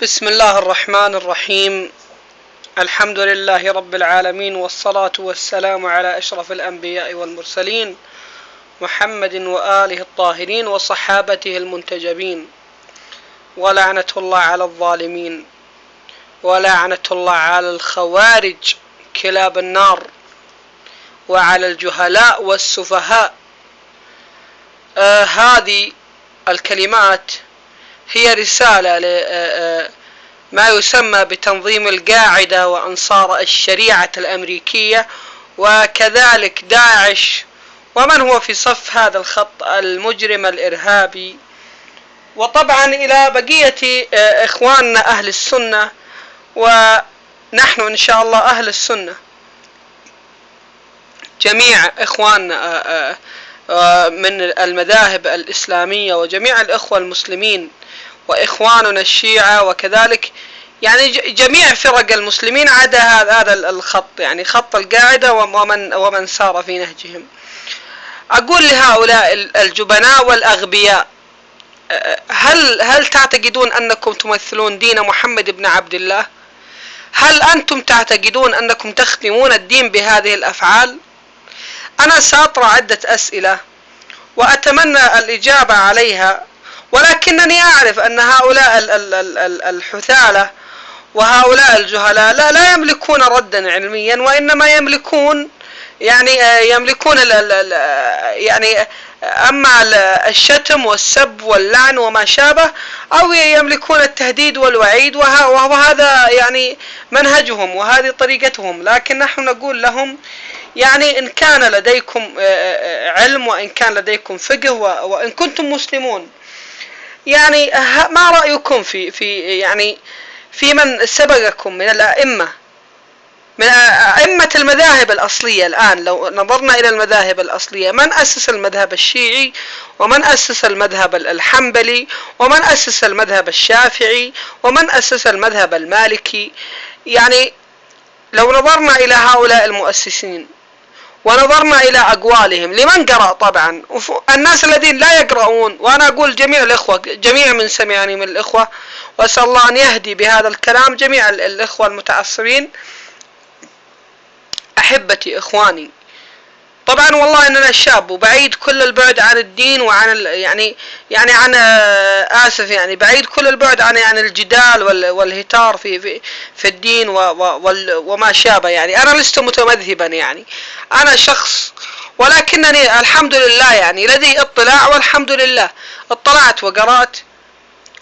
بسم الله الرحمن الرحيم. الحمد لله رب العالمين، والصلاة والسلام على أشرف الأنبياء والمرسلين، محمد وآله الطاهرين وصحابته المنتجبين. ولعنة الله على الظالمين، ولعنة الله على الخوارج كلاب النار، وعلى الجهلاء والسفهاء. هذه الكلمات هي رسالة ما يسمى بتنظيم القاعدة وأنصار الشريعة الأمريكية، وكذلك داعش ومن هو في صف هذا الخط المجرم الإرهابي، وطبعا إلى بقية إخواننا أهل السنة. ونحن إن شاء الله أهل السنة جميع إخواننا من المذاهب الإسلامية وجميع الإخوة المسلمين وإخواننا الشيعة، وكذلك يعني جميع فرق المسلمين عدا هذا الخط، يعني خط القاعدة ومن سار في نهجهم. أقول لهؤلاء الجبناء والأغبياء: هل تعتقدون أنكم تمثلون دين محمد بن عبد الله؟ هل أنتم تعتقدون أنكم تخدمون الدين بهذه الأفعال؟ أنا سأطرح عدة أسئلة وأتمنى الإجابة عليها، ولكنني أعرف أن هؤلاء الحثالة وهؤلاء الجهلاء لا يملكون ردا علميا، وإنما يملكون أما الشتم والسب واللعن وما شابه، أو يملكون التهديد والوعيد، وهذا يعني منهجهم وهذه طريقتهم. لكن نحن نقول لهم يعني إن كان لديكم علم، وإن كان لديكم فقه، وإن كنتم مسلمون، يعني ما رأيكم في من سبقكم من الأئمة، من أئمة المذاهب الأصلية؟ الآن لو نظرنا إلى المذاهب الأصلية، من أسس المذهب الشيعي، ومن أسس المذهب الحنبلي، ومن أسس المذهب الشافعي، ومن أسس المذهب المالكي؟ يعني لو نظرنا إلى هؤلاء المؤسسين ونظرنا إلى أقوالهم، لمن قرأ؟ طبعا الناس الذين لا يقرؤون، وأنا أقول جميع الإخوة، جميع من سمعني من الإخوة، وأسأل الله أن يهدي بهذا الكلام جميع الإخوة المتعصبين، أحبتي إخواني. طبعا والله إننا شاب وبعيد كل البعد عن الدين وعن عن آسف، يعني بعيد كل البعد عن الجدال والهتار في الدين وما شابه. يعني أنا لست متمذهبا، يعني أنا شخص، ولكنني الحمد لله يعني لدي اطلاع، والحمد لله اطلعت وقرأت،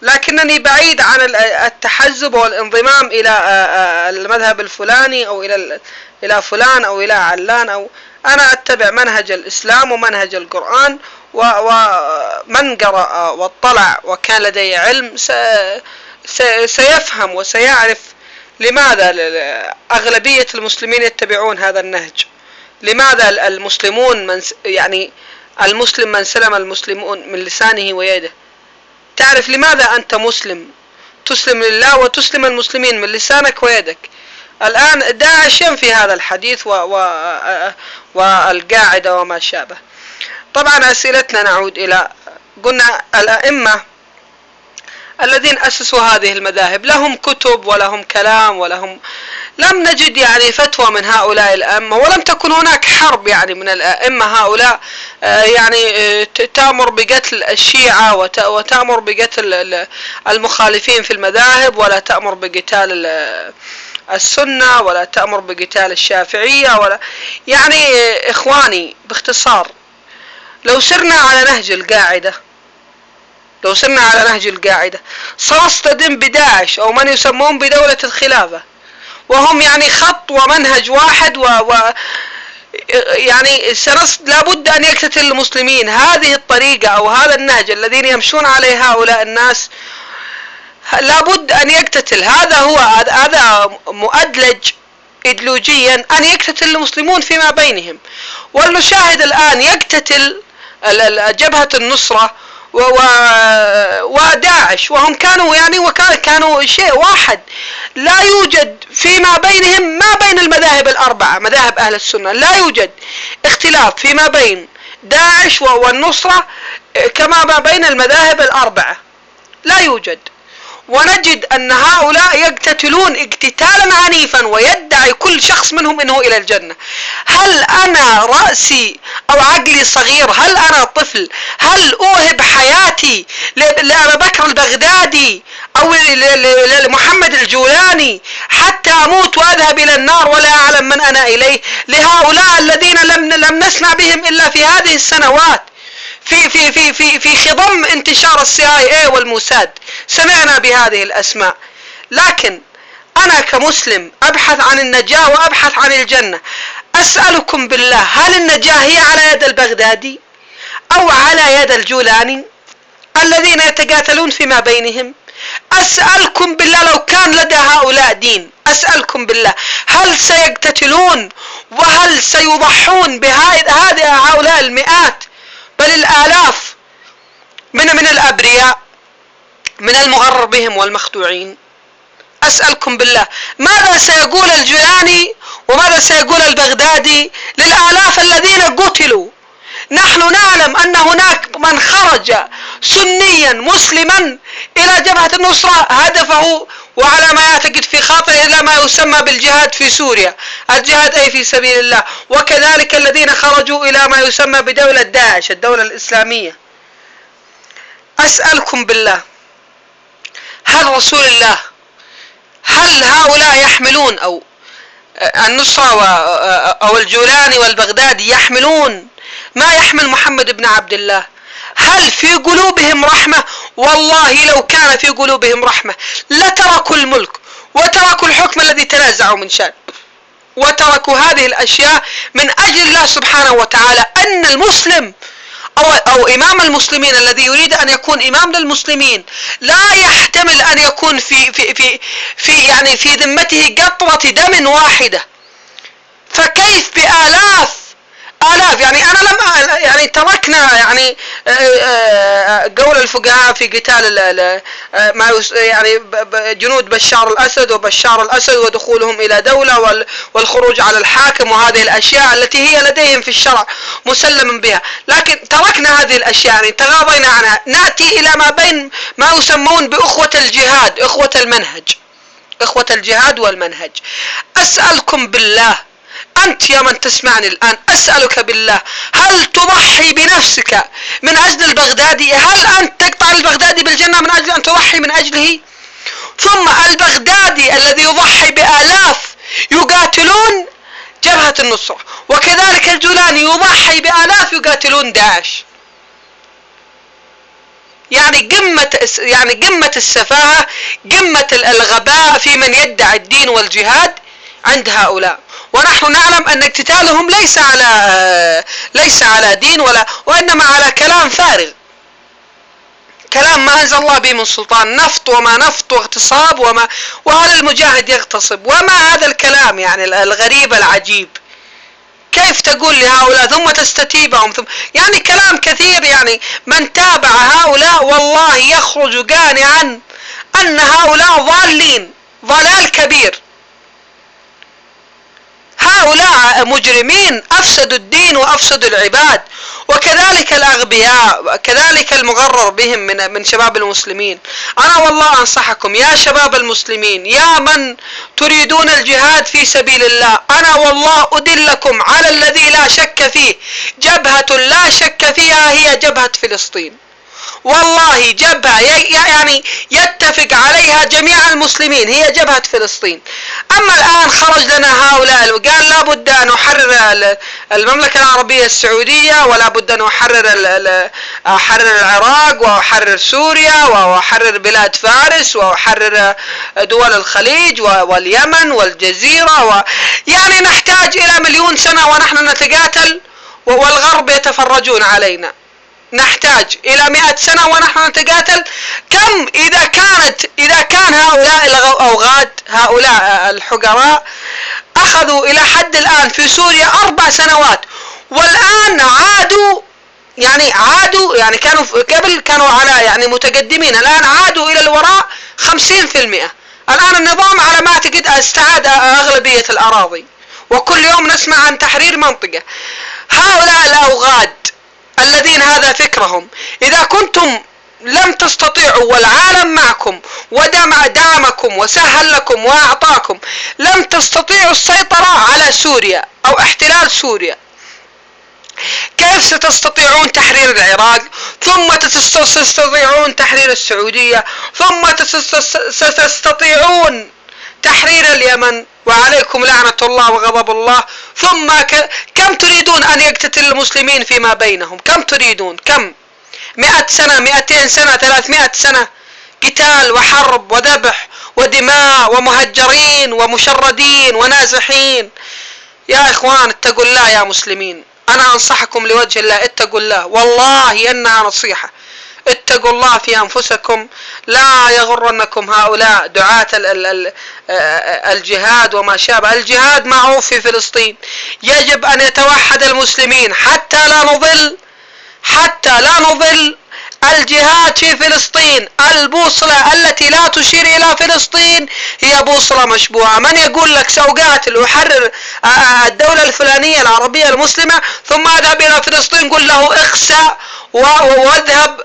لكنني بعيد عن التحزب والانضمام إلى المذهب الفلاني أو إلى فلان أو إلى علان، أو أنا أتبع منهج الإسلام ومنهج القرآن، ومن قرأ واطلع وكان لديه علم سيفهم وسيعرف لماذا أغلبية المسلمين يتبعون هذا النهج، لماذا المسلمون المسلم من سلم المسلمون من لسانه ويده. تعرف لماذا أنت مسلم؟ تسلم لله وتسلم المسلمين من لسانك ويدك. الآن داعش ينفي هذا الحديث والقاعدة وما شابه. طبعا أسئلتنا نعود إلى، قلنا الأئمة الذين أسسوا هذه المذاهب لهم كتب ولهم كلام لم نجد يعني فتوى من هؤلاء الأئمة، ولم تكن هناك حرب يعني من الأئمة هؤلاء تأمر بقتل الشيعة وتأمر بقتل المخالفين في المذاهب، ولا تأمر بقتال السنة، ولا تأمر بقتال الشافعية، ولا يعني إخواني باختصار، لو سرنا على نهج القاعدة سنصطدم بداعش أو من يسمون بدولة الخلافة، وهم يعني خط ومنهج واحد، يعني لابد أن يقتتل المسلمين. هذه الطريقة أو هذا النهج الذين يمشون عليه هؤلاء الناس لابد أن يقتتل. هذا مؤدلج إيديولوجيا أن يقتتل المسلمون فيما بينهم. ولنشاهد الآن يقتتل جبهة النصرة وداعش، وهم كانوا شيء واحد، لا يوجد فيما بينهم ما بين المذاهب الأربعة، مذاهب أهل السنة لا يوجد اختلاف فيما بين داعش والنصرة كما ما بين المذاهب الأربعة، لا يوجد. ونجد أن هؤلاء يقتتلون اقتتالا عنيفا ويدعي كل شخص منهم أنه إلى الجنة. هل أنا رأسي أو عقلي صغير؟ هل أنا طفل؟ هل أوهب حياتي لأبي بكر البغدادي أو لمحمد الجولاني حتى أموت وأذهب إلى النار ولا أعلم من أنا إليه؟ لهؤلاء الذين لم نسمع بهم إلا في هذه السنوات في خضم انتشار CIA والموساد سمعنا بهذه الأسماء. لكن أنا كمسلم أبحث عن النجاة وأبحث عن الجنة. أسألكم بالله، هل النجاة هي على يد البغدادي أو على يد الجولاني الذين يتقاتلون فيما بينهم؟ أسألكم بالله، لو كان لدى هؤلاء دين، أسألكم بالله، هل سيقتتلون وهل سيضحون هؤلاء المئات بل الآلاف من الأبرياء من المغرر بهم والمخدوعين؟ أسألكم بالله، ماذا سيقول الجولاني وماذا سيقول البغدادي للآلاف الذين قتلوا؟ نحن نعلم أن هناك من خرج سنيا مسلما إلى جبهة النصرة هدفه وعلى ما يعتقد في خاطره إلى ما يسمى بالجهاد في سوريا، الجهاد أي في سبيل الله، وكذلك الذين خرجوا إلى ما يسمى بدولة داعش الدولة الإسلامية. أسألكم بالله، هل رسول الله، هل هؤلاء يحملون أو النصرة أو الجولاني والبغدادي يحملون ما يحمل محمد بن عبد الله؟ هل في قلوبهم رحمة؟ والله لو كان في قلوبهم رحمة لتركوا الملك وتركوا الحكم الذي تنازعوا من شأنه وتركوا هذه الأشياء من أجل الله سبحانه وتعالى. أن المسلم أو إمام المسلمين الذي يريد أن يكون إمام للمسلمين لا يحتمل أن يكون في ذمته قطرة دم واحدة، فكيف بآلاف يعني أنا لم تركنا قول الفقهاء في قتال جنود بشار الأسد وبشار الأسد ودخولهم إلى دولة والخروج على الحاكم وهذه الأشياء التي هي لديهم في الشرع مسلم بها، لكن تركنا هذه الأشياء تغاضينا عنها. نأتي إلى ما بين ما يسمون بأخوة الجهاد، أخوة المنهج، أخوة الجهاد والمنهج. أسألكم بالله، أنت يا من تسمعني الآن، أسألك بالله، هل تضحي بنفسك من أجل البغدادي؟ هل أنت تقطع البغدادي بالجنة من أجل أن تضحي من أجله؟ ثم البغدادي الذي يضحي بآلاف يقاتلون جبهة النصرة، وكذلك الجولاني يضحي بآلاف يقاتلون داعش. قمة السفاهة، قمة الغباء في من يدعي الدين والجهاد عند هؤلاء. ونحن نعلم أن اقتتالهم ليس على دين وإنما على كلام فارغ، كلام ما أنزل الله به من سلطان، نفط وما نفط واغتصاب وهل المجاهد يغتصب وما هذا الكلام الغريب العجيب. كيف تقول لهؤلاء ثم تستتيبهم كلام كثير. من تابع هؤلاء والله يخرج قانعا أن هؤلاء ضالين ضلال كبير. هؤلاء مجرمين أفسدوا الدين وأفسدوا العباد، وكذلك الأغبياء، كذلك المغرر بهم من شباب المسلمين. أنا والله أنصحكم يا شباب المسلمين، يا من تريدون الجهاد في سبيل الله، أنا والله أدلكم على الذي لا شك فيه، جبهة لا شك فيها هي جبهة فلسطين. والله جبهة يتفق عليها جميع المسلمين، هي جبهة فلسطين. أما الآن خرج لنا هؤلاء وقال لا بد أن نحرر المملكة العربية السعودية، ولا بد أن أحرر العراق وأحرر سوريا وأحرر بلاد فارس وأحرر دول الخليج واليمن والجزيرة نحتاج إلى 1,000,000 سنة ونحن نتقاتل والغرب يتفرجون علينا. نحتاج إلى 100 سنة ونحن نتقاتل. كم إذا كان هؤلاء الأوغاد، هؤلاء الحقراء أخذوا إلى حد الآن في سوريا 4 سنوات، والآن عادوا كانوا قبل كانوا على متقدمين، الآن عادوا إلى الوراء 50%. الآن النظام على ما أعتقد استعاد أغلبية الأراضي، وكل يوم نسمع عن تحرير منطقة. هؤلاء الأوغاد الذين هذا فكرهم، إذا كنتم لم تستطيعوا والعالم معكم ودعمكم وسهل لكم وأعطاكم، لم تستطيعوا السيطرة على سوريا أو احتلال سوريا، كيف ستستطيعون تحرير العراق؟ ثم ستستطيعون تحرير السعودية، ثم ستستطيعون تحرير اليمن، وعليكم لعنة الله وغضب الله. ثم كم تريدون أن يقتتل المسلمين فيما بينهم؟ كم تريدون؟ كم؟ 100 سنة، 200 سنة، 300 سنة قتال وحرب وذبح ودماء ومهجرين ومشردين ونازحين. يا إخوان اتقوا الله يا مسلمين، أنا أنصحكم لوجه الله اتقوا الله، والله إنها نصيحة. اتقوا الله في أنفسكم، لا يغرنكم هؤلاء دعاة الجهاد وما شابه. الجهاد معروف في فلسطين، يجب أن يتوحد المسلمين حتى لا نضل الجهاد في فلسطين. البوصلة التي لا تشير إلى فلسطين هي بوصلة مشبوهة. من يقول لك سأقاتل وأحرر الدولة الفلانية العربية المسلمة ثم أذهب إلى فلسطين، قل له اخسأ واذهب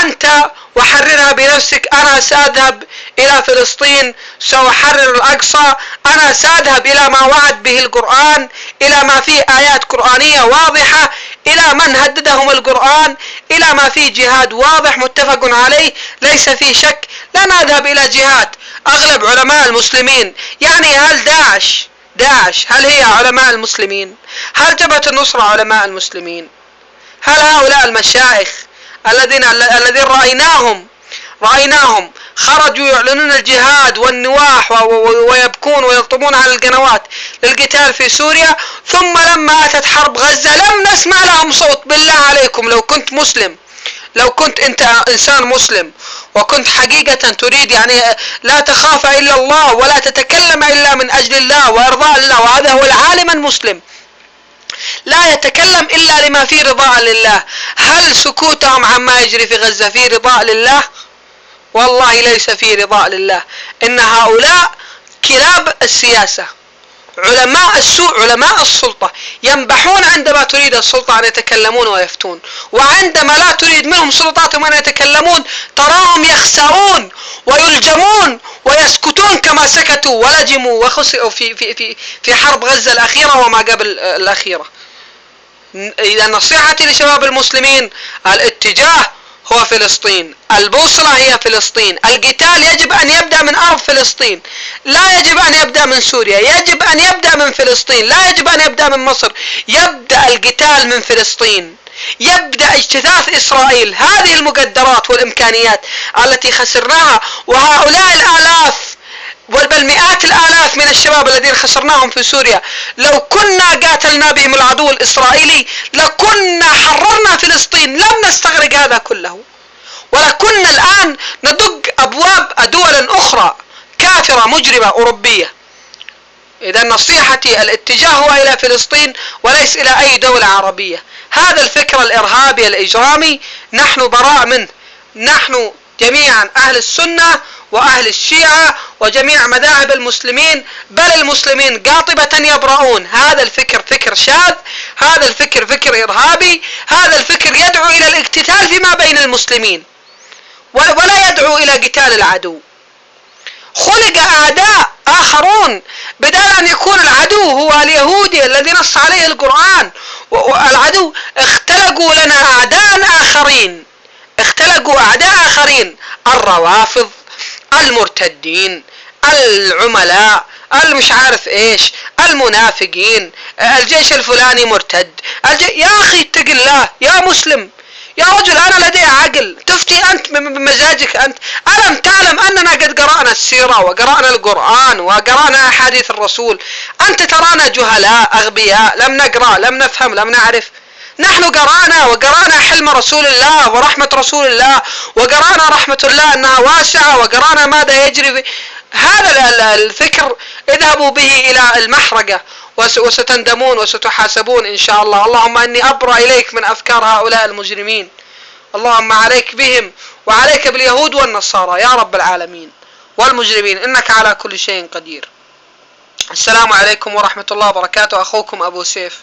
أنت وحررها بنفسك. أنا سأذهب إلى فلسطين، سأحرر الأقصى، أنا سأذهب إلى ما وعد به القرآن، إلى ما فيه آيات قرآنية واضحة، إلى من هددهم القرآن، إلى ما فيه جهاد واضح متفق عليه ليس فيه شك. لا نذهب إلى جهاد. أغلب علماء المسلمين، يعني هل داعش هل هي علماء المسلمين؟ هل جبهة النصرة علماء المسلمين؟ هل هؤلاء المشايخ الذين رأيناهم خرجوا يعلنون الجهاد والنواح ويبكون ويلطمون على القنوات للقتال في سوريا، ثم لما أتت حرب غزة لم نسمع لهم صوت؟ بالله عليكم، لو كنت مسلم، لو كنت أنت إنسان مسلم وكنت حقيقة تريد يعني لا تخاف إلا الله ولا تتكلم إلا من أجل الله وإرضاء الله، وهذا هو العالم المسلم، لا يتكلم إلا لما فيه رضاء لله، هل سكوتهم عما يجري في غزة فيه رضاء لله؟ والله ليس فيه رضاء لله. إن هؤلاء كلاب السياسة، علماء السوء، علماء السلطة، ينبحون عندما تريد السلطة أن يتكلمون ويفتون، وعندما لا تريد منهم سلطاتهم أن يتكلمون تراهم يخسرون ويلجمون ويسكتون كما سكتوا ولجموا وخسئوا في حرب غزة الأخيرة وما قبل الأخيرة. إذا نصيحتي لشباب المسلمين، الاتجاه هو فلسطين، البوصلة هي فلسطين، القتال يجب أن يبدأ من أرض فلسطين، لا يجب أن يبدأ من سوريا، يجب أن يبدأ من فلسطين، لا يجب أن يبدأ من مصر، يبدأ القتال من فلسطين، يبدأ اجتثاث إسرائيل. هذه المقدرات والإمكانيات التي خسرناها، وهؤلاء الآلاف بل مئات الآلاف من الشباب الذين خسرناهم في سوريا، لو كنا قاتلنا بهم العدو الإسرائيلي لكنا حررنا فلسطين، لم نستغرق هذا كله، ولكنا الآن ندق أبواب دول أخرى كافرة مجرمة أوروبية. إذا نصيحتي الاتجاه هو إلى فلسطين وليس إلى أي دولة عربية. هذا الفكر الإرهابي الإجرامي نحن براء منه، نحن جميعا أهل السنة وأهل الشيعة وجميع مذاهب المسلمين، بل المسلمين قاطبة يبرؤون. هذا الفكر فكر شاذ، هذا الفكر فكر إرهابي، هذا الفكر يدعو إلى الاقتتال فيما بين المسلمين ولا يدعو إلى قتال العدو. خلق أعداء آخرون، بدل أن يكون العدو هو اليهودي الذي نص عليه القرآن، والعدو اختلقوا لنا أعداء آخرين، اختلقوا أعداء آخرين، الروافض، المرتدين، العملاء، المش عارف ايش، المنافقين، الجيش الفلاني مرتد. يا اخي اتق الله يا مسلم، يا رجل انا لدي عقل، تفتي انت بمزاجك انت؟ الم تعلم اننا قد قرأنا السيرة وقرأنا القرآن وقرأنا احاديث الرسول؟ انت ترانا جهلاء اغبياء، لم نقرأ، لم نفهم، لم نعرف. نحن وقرأنا حلم رسول الله ورحمة رسول الله، وقرأنا رحمة الله أنها واسعة، وقرأنا ماذا يجري هذا الفكر اذهبوا به إلى المحرقة وستندمون وستحاسبون إن شاء الله. اللهم أني أبرأ إليك من أفكار هؤلاء المجرمين، اللهم عليك بهم وعليك باليهود والنصارى يا رب العالمين والمجرمين، إنك على كل شيء قدير. السلام عليكم ورحمة الله وبركاته. أخوكم أبو سيف.